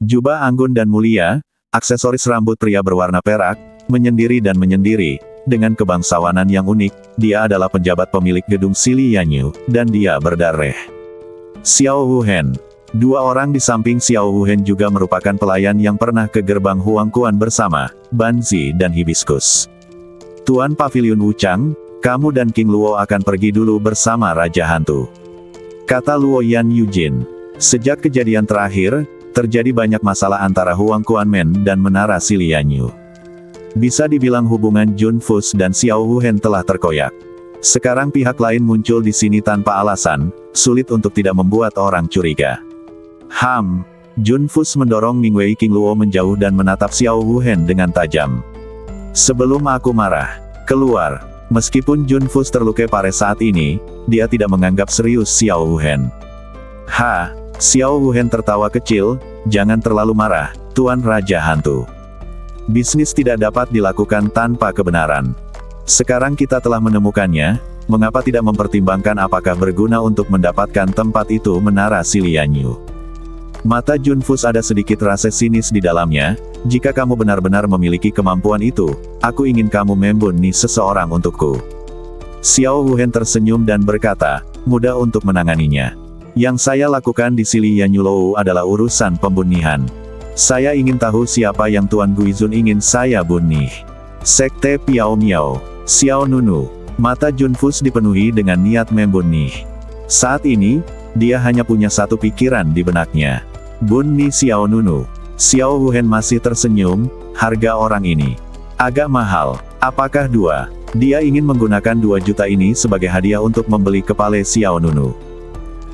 [SPEAKER 1] Jubah anggun dan mulia, aksesoris rambut pria berwarna perak, menyendiri dan menyendiri, dengan kebangsawanan yang unik, dia adalah penjabat pemilik gedung Sili Yanyu, dan dia berdarah Xiao Wuhen. Dua orang di samping Xiao Wuhen juga merupakan pelayan yang pernah ke gerbang Huangquan bersama Banzi dan Hibiscus. Tuan Pavilion Wuchang, kamu dan King Luo akan pergi dulu bersama Raja Hantu, kata Luo Yan Yujin. Sejak kejadian terakhir, terjadi banyak masalah antara Huangquan Men dan Menara Sili Yanyu. Bisa dibilang hubungan Jun Fus dan Xiao Wuhen telah terkoyak. Sekarang pihak lain muncul di sini tanpa alasan, sulit untuk tidak membuat orang curiga. Jun Fus mendorong Mingwei King Luo menjauh dan menatap Xiao Wuhen dengan tajam. Sebelum aku marah, keluar. Meskipun Jun Fus terluka parah saat ini, dia tidak menganggap serius Xiao Wuhen. Xiao Wuhen tertawa kecil, jangan terlalu marah, Tuan Raja Hantu. Bisnis tidak dapat dilakukan tanpa kebenaran. Sekarang kita telah menemukannya, mengapa tidak mempertimbangkan apakah berguna untuk mendapatkan tempat itu Menara Sili Yanyu? Mata Jun Fus ada sedikit rasa sinis di dalamnya, jika kamu benar-benar memiliki kemampuan itu, aku ingin kamu membunuh seseorang untukku. Xiao Wuhen tersenyum dan berkata, mudah untuk menanganinya. Yang saya lakukan di Sili Yanyu Lou adalah urusan pembunuhan. Saya ingin tahu siapa yang Tuan Guizun ingin saya bunuh. Sekte Piao Miao, Xiao Nunu. Mata Jun Fus dipenuhi dengan niat membunuh. Saat ini, dia hanya punya satu pikiran di benaknya. Bunuh Xiao Nunu. Xiao Wuhen masih tersenyum, harga orang ini agak mahal. Apakah 2? Dia ingin menggunakan 2 juta ini sebagai hadiah untuk membeli kepala Xiao Nunu.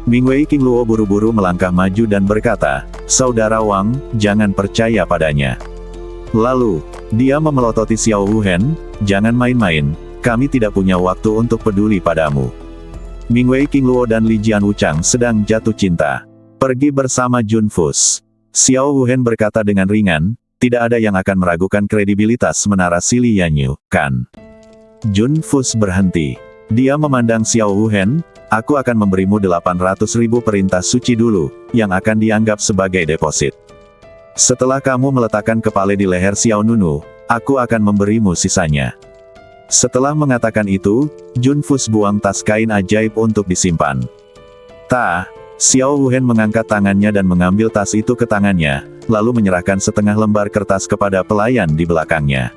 [SPEAKER 1] Mingwei King Luo buru-buru melangkah maju dan berkata, Saudara Wang, jangan percaya padanya. Lalu, dia memelototi Xiao Wuhen, jangan main-main, kami tidak punya waktu untuk peduli padamu. Mingwei King Luo dan Li Jian Wuchang sedang jatuh cinta. Pergi bersama Jun Fus. Xiao Wuhen berkata dengan ringan, tidak ada yang akan meragukan kredibilitas Menara Sili Yanyu, kan? Jun Fus berhenti. Dia memandang Xiao Wuhen, aku akan memberimu 800.000 perintah suci dulu, yang akan dianggap sebagai deposit. Setelah kamu meletakkan kepala di leher Xiao Nunu, aku akan memberimu sisanya. Setelah mengatakan itu, Jun Fus buang tas kain ajaib untuk disimpan. Xiao Wuhen mengangkat tangannya dan mengambil tas itu ke tangannya, lalu menyerahkan setengah lembar kertas kepada pelayan di belakangnya.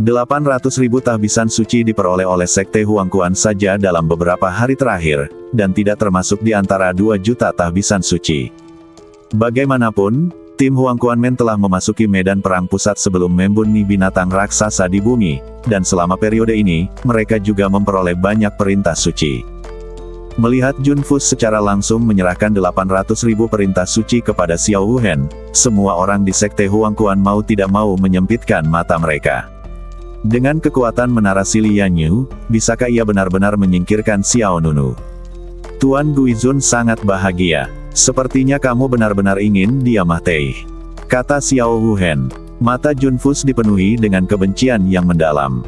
[SPEAKER 1] 800.000 tahbisan suci diperoleh oleh Sekte Huangquan saja dalam beberapa hari terakhir, dan tidak termasuk di antara 2 juta tahbisan suci. Bagaimanapun, tim Huangquan Men telah memasuki medan perang pusat sebelum membunuh binatang raksasa di bumi, dan selama periode ini, mereka juga memperoleh banyak perintah suci. Melihat Jun Fus secara langsung menyerahkan 800.000 perintah suci kepada Xiao Wuhen, semua orang di Sekte Huangquan mau tidak mau menyempitkan mata mereka. Dengan kekuatan Menara Sili Yanyu, bisakah ia benar-benar menyingkirkan Xiao Nunu? Tuan Guizun sangat bahagia. Sepertinya kamu benar-benar ingin dia mati, kata Xiao Wuhen. Mata Jun Fus dipenuhi dengan kebencian yang mendalam.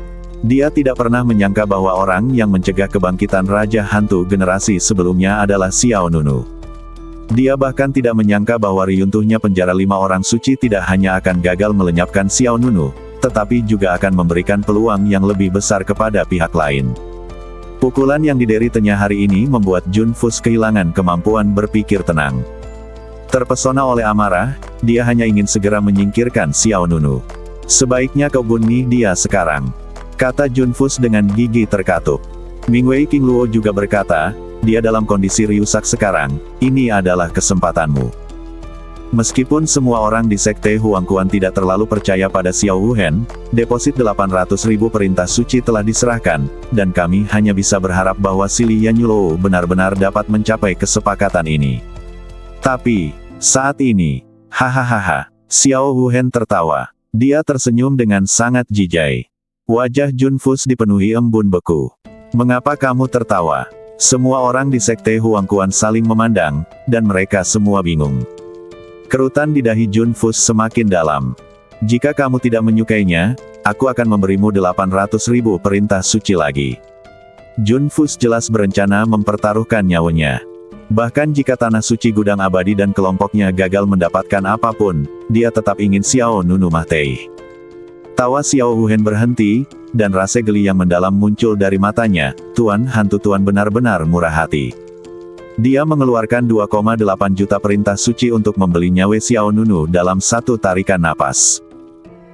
[SPEAKER 1] Dia tidak pernah menyangka bahwa orang yang mencegah kebangkitan Raja Hantu generasi sebelumnya adalah Xiao Nunu. Dia bahkan tidak menyangka bahwa runtuhnya penjara 5 orang suci tidak hanya akan gagal melenyapkan Xiao Nunu, tetapi juga akan memberikan peluang yang lebih besar kepada pihak lain. Pukulan yang dideritanya hari ini membuat Jun Fus kehilangan kemampuan berpikir tenang. Terpesona oleh amarah, dia hanya ingin segera menyingkirkan Xiao Nunu. Sebaiknya kau bunuh dia sekarang, kata Jun Fus dengan gigi terkatup. Mingwei King Luo juga berkata, dia dalam kondisi riusak sekarang, ini adalah kesempatanmu. Meskipun semua orang di Sekte Huangquan tidak terlalu percaya pada Xiao Wuhen, deposit 800.000 perintah suci telah diserahkan, dan kami hanya bisa berharap bahwa Sili Yanyu Lou benar-benar dapat mencapai kesepakatan ini. Tapi, saat ini, hahaha, Xiao Wuhen tertawa. Dia tersenyum dengan sangat jijai. Wajah Jun Fus dipenuhi embun beku. Mengapa kamu tertawa? Semua orang di Sekte Huangquan saling memandang, dan mereka semua bingung. Kerutan di dahi Jun Fus semakin dalam. Jika kamu tidak menyukainya, aku akan memberimu 800.000 perintah suci lagi. Jun Fus jelas berencana mempertaruhkan nyawanya. Bahkan jika Tanah Suci Gudang Abadi dan kelompoknya gagal mendapatkan apapun, dia tetap ingin Xiao Nunu mati. Tawa Xiao Wuhen berhenti, dan rasa geli yang mendalam muncul dari matanya. Tuan hantu Tuan benar-benar murah hati. Dia mengeluarkan 2,8 juta perintah suci untuk membeli nyawa Xiao Nunu dalam satu tarikan napas.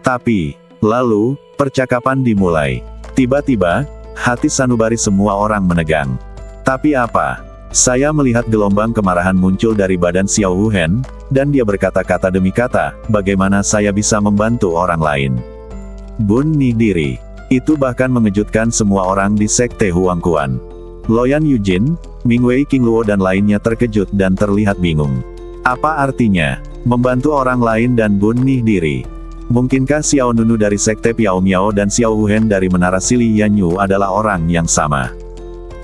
[SPEAKER 1] Tapi, lalu, percakapan dimulai. Tiba-tiba, hati sanubari semua orang menegang. Tapi apa? Saya melihat gelombang kemarahan muncul dari badan Xiao Wuhen, dan dia berkata-kata demi kata, bagaimana saya bisa membantu orang lain? Bunuh diri. Itu bahkan mengejutkan semua orang di Sekte Huangquan. Loyan Yujin, Mingwei Qingluo dan lainnya terkejut dan terlihat bingung. Apa artinya, membantu orang lain dan bunuh diri? Mungkinkah Xiao Nunu dari Sekte Piao Miao dan Xiao Wuhen dari Menara Sili Yanyu adalah orang yang sama?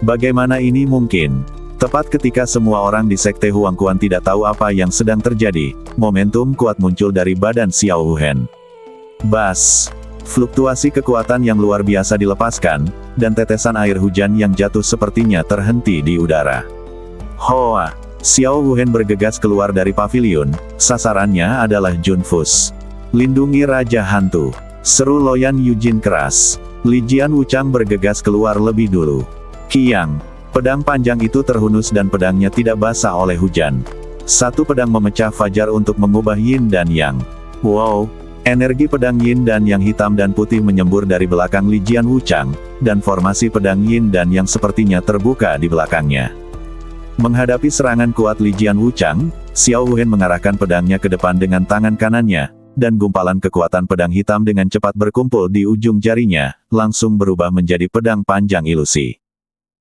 [SPEAKER 1] Bagaimana ini mungkin? Tepat ketika semua orang di Sekte Huangquan tidak tahu apa yang sedang terjadi, momentum kuat muncul dari badan Xiao Wuhen. Bas! Fluktuasi kekuatan yang luar biasa dilepaskan, dan tetesan air hujan yang jatuh sepertinya terhenti di udara. Hoa! Xiao Wuhen bergegas keluar dari pavilion, sasarannya adalah Jun Fus. Lindungi Raja Hantu! Seru Loyan Yujin keras. Li Jian Wuchang bergegas keluar lebih dulu. Kiang! Pedang panjang itu terhunus dan pedangnya tidak basah oleh hujan. Satu pedang memecah fajar untuk mengubah yin dan yang. Wow! Energi pedang yin dan yang hitam dan putih menyembur dari belakang Li Jian Wuchang, dan formasi pedang yin dan yang sepertinya terbuka di belakangnya. Menghadapi serangan kuat Li Jian Wuchang, Xiao Wuhen mengarahkan pedangnya ke depan dengan tangan kanannya, dan gumpalan kekuatan pedang hitam dengan cepat berkumpul di ujung jarinya, langsung berubah menjadi pedang panjang ilusi.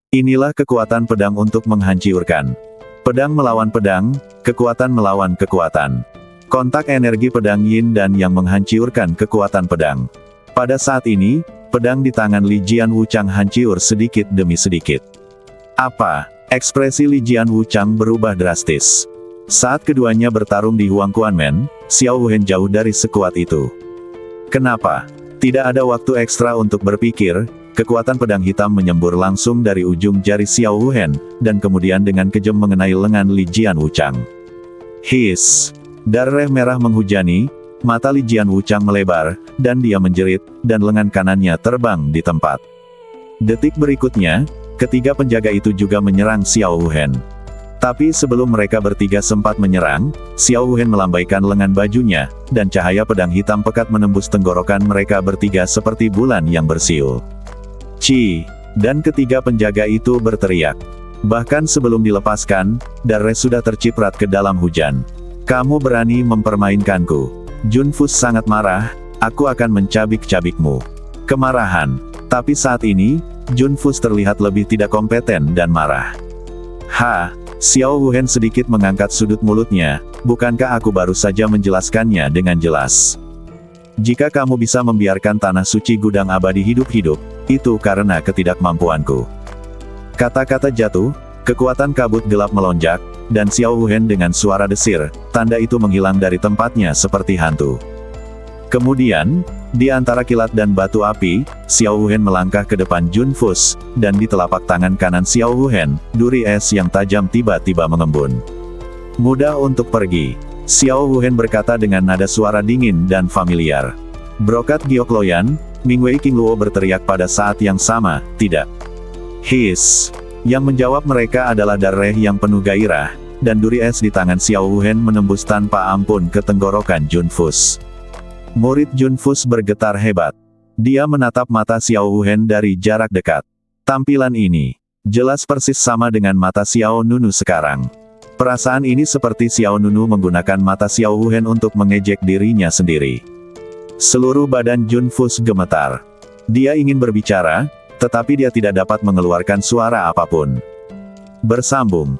[SPEAKER 1] Inilah kekuatan pedang untuk menghancurkan. Pedang melawan pedang, kekuatan melawan kekuatan. Kontak energi pedang yin dan yang menghancurkan kekuatan pedang. Pada saat ini, pedang di tangan Li Jian Wuchang hancur sedikit demi sedikit. Apa? Ekspresi Li Jian Wuchang berubah drastis. Saat keduanya bertarung di Huangquanmen, Xiao Wuhen jauh dari sekuat itu. Kenapa? Tidak ada waktu ekstra untuk berpikir, kekuatan pedang hitam menyembur langsung dari ujung jari Xiao Wuhen, dan kemudian dengan kejam mengenai lengan Li Jian Wuchang. Hiss! Darah merah menghujani, mata Li Jian Wuchang melebar, dan dia menjerit, dan lengan kanannya terbang di tempat. Detik berikutnya, ketiga penjaga itu juga menyerang Xiao Wuhen. Tapi sebelum mereka bertiga sempat menyerang, Xiao Wuhen melambaikan lengan bajunya, dan cahaya pedang hitam pekat menembus tenggorokan mereka bertiga seperti bulan yang bersiul. Ci! Dan ketiga penjaga itu berteriak. Bahkan sebelum dilepaskan, darah sudah terciprat ke dalam hujan. Kamu berani mempermainkanku. Jun Fus sangat marah, aku akan mencabik-cabikmu. Kemarahan. Tapi saat ini, Jun Fus terlihat lebih tidak kompeten dan marah. Ha! Xiao Wuhen sedikit mengangkat sudut mulutnya, bukankah aku baru saja menjelaskannya dengan jelas? Jika kamu bisa membiarkan Tanah Suci Gudang Abadi hidup-hidup, itu karena ketidakmampuanku. Kata-kata jatuh, kekuatan kabut gelap melonjak, dan Xiao Wuhen dengan suara desir, tanda itu menghilang dari tempatnya seperti hantu. Kemudian, di antara kilat dan batu api, Xiao Wuhen melangkah ke depan Jun Fus, dan di telapak tangan kanan Xiao Wuhen, duri es yang tajam tiba-tiba mengembun. Mudah untuk pergi. Xiao Wuhen berkata dengan nada suara dingin dan familiar. Brokat Giok Loyan, Mingwei Qingluo berteriak pada saat yang sama, tidak. Hiss! Yang menjawab mereka adalah darah yang penuh gairah, dan duri es di tangan Xiao Wuhen menembus tanpa ampun ke tenggorokan Jun Fus. Murid Jun Fus bergetar hebat. Dia menatap mata Xiao Wuhen dari jarak dekat. Tampilan ini jelas persis sama dengan mata Xiao Nunu sekarang. Perasaan ini seperti Xiao Nunu menggunakan mata Xiao Wuhen untuk mengejek dirinya sendiri. Seluruh badan Jun Fus gemetar. Dia ingin berbicara, tetapi dia tidak dapat mengeluarkan suara apapun. Bersambung.